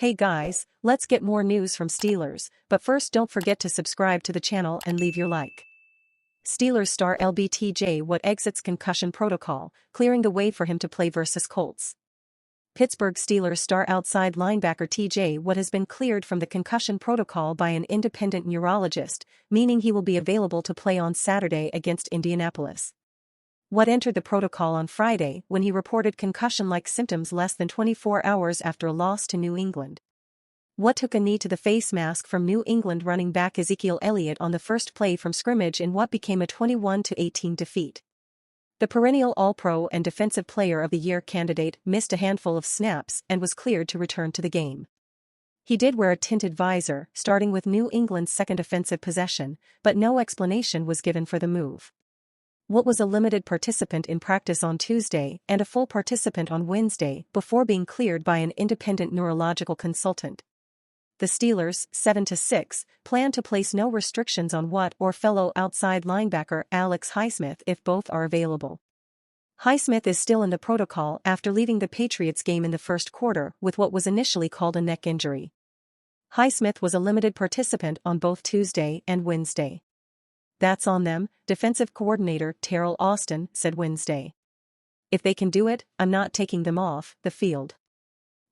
Hey guys, let's get more news from Steelers, but first don't forget to subscribe to the channel and leave your like. Steelers star LBTJ Watt exits concussion protocol, clearing the way for him to play versus Colts. Pittsburgh Steelers star outside linebacker TJ Watt has been cleared from the concussion protocol by an independent neurologist, meaning he will be available to play on Saturday against Indianapolis. Watt entered the protocol on Friday when he reported concussion-like symptoms less than 24 hours after a loss to New England. Watt took a knee to the face mask from New England running back Ezekiel Elliott on the first play from scrimmage in what became a 21-18 defeat. The perennial All-Pro and Defensive Player of the Year candidate missed a handful of snaps and was cleared to return to the game. He did wear a tinted visor, starting with New England's second offensive possession, but no explanation was given for the move. Watt was a limited participant in practice on Tuesday and a full participant on Wednesday before being cleared by an independent neurological consultant. The Steelers, 7-6, plan to place no restrictions on Watt or fellow outside linebacker Alex Highsmith if both are available. Highsmith is still in the protocol after leaving the Patriots game in the first quarter with what was initially called a neck injury. Highsmith was a limited participant on both Tuesday and Wednesday. "That's on them," defensive coordinator Teryl Austin said Wednesday. "If they can do it, I'm not taking them off the field."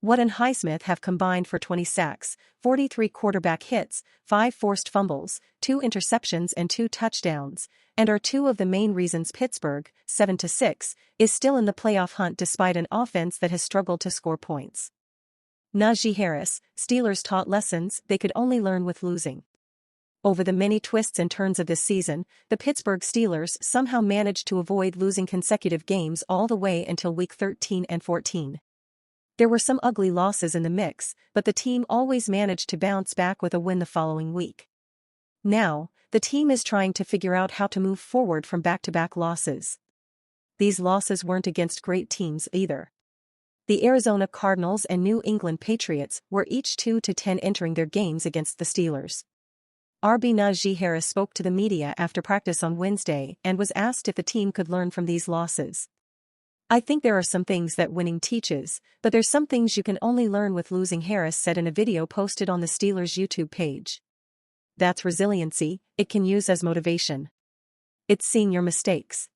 Watt and Highsmith have combined for 20 sacks, 43 quarterback hits, 5 forced fumbles, 2 interceptions and 2 touchdowns, and are two of the main reasons Pittsburgh, 7-6, is still in the playoff hunt despite an offense that has struggled to score points. Najee Harris, Steelers taught lessons they could only learn with losing. Over the many twists and turns of this season, the Pittsburgh Steelers somehow managed to avoid losing consecutive games all the way until Week 13 and 14. There were some ugly losses in the mix, but the team always managed to bounce back with a win the following week. Now, the team is trying to figure out how to move forward from back-to-back losses. These losses weren't against great teams either. The Arizona Cardinals and New England Patriots were each 2-10 entering their games against the Steelers. RB Najee Harris spoke to the media after practice on Wednesday and was asked if the team could learn from these losses. "I think there are some things that winning teaches, but there's some things you can only learn with losing," Harris said in a video posted on the Steelers' YouTube page. "That's resiliency, it can use as motivation. It's seeing your mistakes.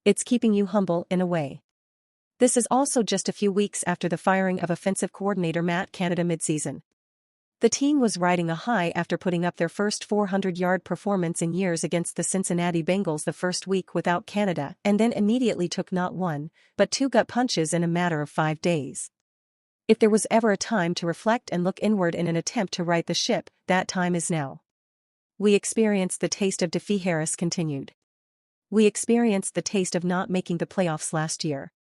It's keeping you humble in a way." This is also just a few weeks after the firing of offensive coordinator Matt Canada midseason. The team was riding a high after putting up their first 400-yard performance in years against the Cincinnati Bengals the first week without Canada and then immediately took not one, but 2 gut punches in a matter of 5 days. If there was ever a time to reflect and look inward in an attempt to right the ship, that time is now. "We experienced the taste of defeat," Harris continued. "We experienced the taste of not making the playoffs last year.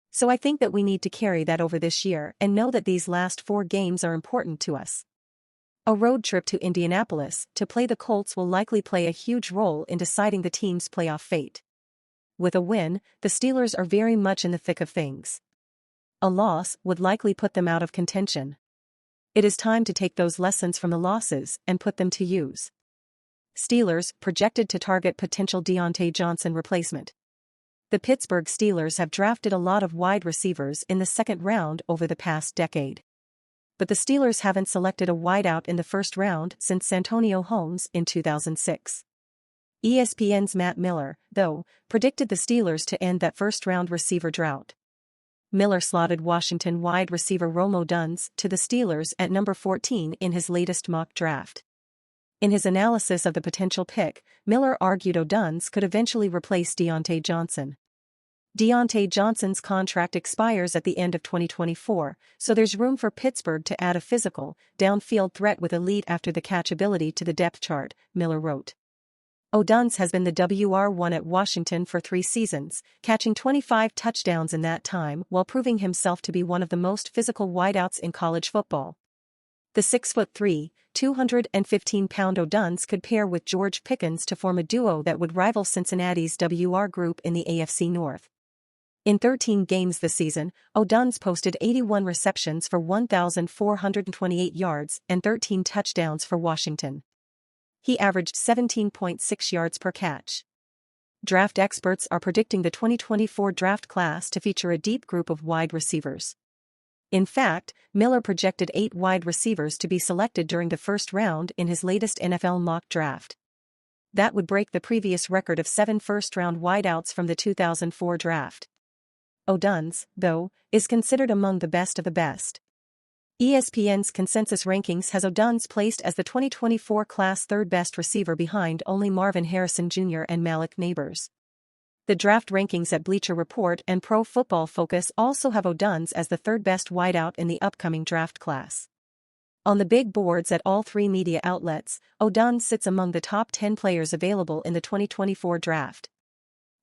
So I think that we need to carry that over this year and know that these last 4 games are important to us." A road trip to Indianapolis to play the Colts will likely play a huge role in deciding the team's playoff fate. With a win, the Steelers are very much in the thick of things. A loss would likely put them out of contention. It is time to take those lessons from the losses and put them to use. Steelers projected to target potential Diontae Johnson replacement. The Pittsburgh Steelers have drafted a lot of wide receivers in the second round over the past decade. But the Steelers haven't selected a wideout in the first round since Santonio Holmes in 2006. ESPN's Matt Miller, though, predicted the Steelers to end that first-round receiver drought. Miller slotted Washington wide receiver Rome Odunze to the Steelers at number 14 in his latest mock draft. In his analysis of the potential pick, Miller argued Odunze could eventually replace Diontae Johnson. Diontae Johnson's contract expires at the end of 2024, so there's room for Pittsburgh to add a physical, downfield threat with elite after-the-catch ability to the depth chart, Miller wrote. Odunze has been the WR1 at Washington for 3 seasons, catching 25 touchdowns in that time while proving himself to be one of the most physical wideouts in college football. The 6'3", 215-pound Odunze could pair with George Pickens to form a duo that would rival Cincinnati's WR group in the AFC North. In 13 games this season, Odunze posted 81 receptions for 1,428 yards and 13 touchdowns for Washington. He averaged 17.6 yards per catch. Draft experts are predicting the 2024 draft class to feature a deep group of wide receivers. In fact, Miller projected 8 wide receivers to be selected during the first round in his latest NFL mock draft. That would break the previous record of 7 first-round wideouts from the 2004 draft. O'Dunn's, though, is considered among the best of the best. ESPN's consensus rankings has O'Dunn's placed as the 2024 class third-best receiver behind only Marvin Harrison Jr. and Malik Nabers. The draft rankings at Bleacher Report and Pro Football Focus also have O'Dunn's as the third-best wideout in the upcoming draft class. On the big boards at all 3 media outlets, O'Dunn sits among the top 10 players available in the 2024 draft.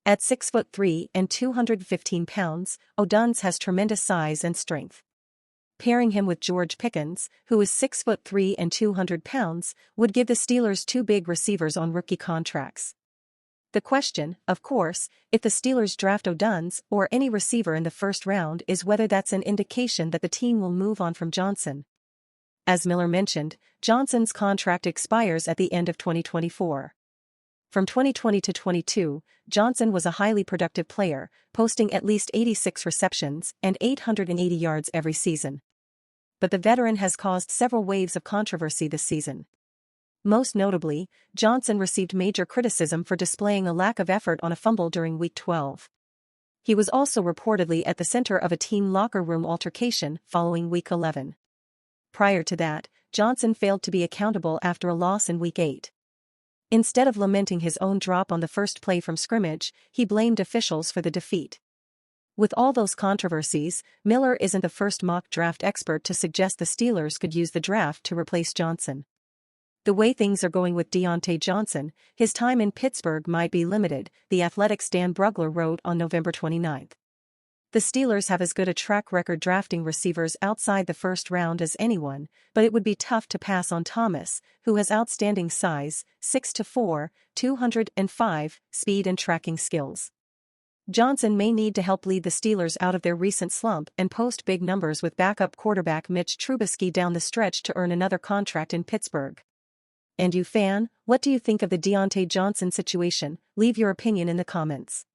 At 6'3" and 215 pounds, O'Dunn's has tremendous size and strength. Pairing him with George Pickens, who is 6'3" and 200 pounds, would give the Steelers 2 big receivers on rookie contracts. The question, of course, if the Steelers draft O'Dunn's or any receiver in the first round is whether that's an indication that the team will move on from Johnson. As Miller mentioned, Johnson's contract expires at the end of 2024. From 2020 to 22, Johnson was a highly productive player, posting at least 86 receptions and 880 yards every season. But the veteran has caused several waves of controversy this season. Most notably, Johnson received major criticism for displaying a lack of effort on a fumble during Week 12. He was also reportedly at the center of a team locker room altercation following Week 11. Prior to that, Johnson failed to be accountable after a loss in Week 8. Instead of lamenting his own drop on the first play from scrimmage, he blamed officials for the defeat. With all those controversies, Miller isn't the first mock draft expert to suggest the Steelers could use the draft to replace Johnson. The way things are going with Diontae Johnson, his time in Pittsburgh might be limited, The Athletic's Dan Brugler wrote on November 29. The Steelers have as good a track record drafting receivers outside the first round as anyone, but it would be tough to pass on Thomas, who has outstanding size, 6'4", 205, speed and tracking skills. Johnson may need to help lead the Steelers out of their recent slump and post big numbers with backup quarterback Mitch Trubisky down the stretch to earn another contract in Pittsburgh. And you fan, what do you think of the Diontae Johnson situation? Leave your opinion in the comments.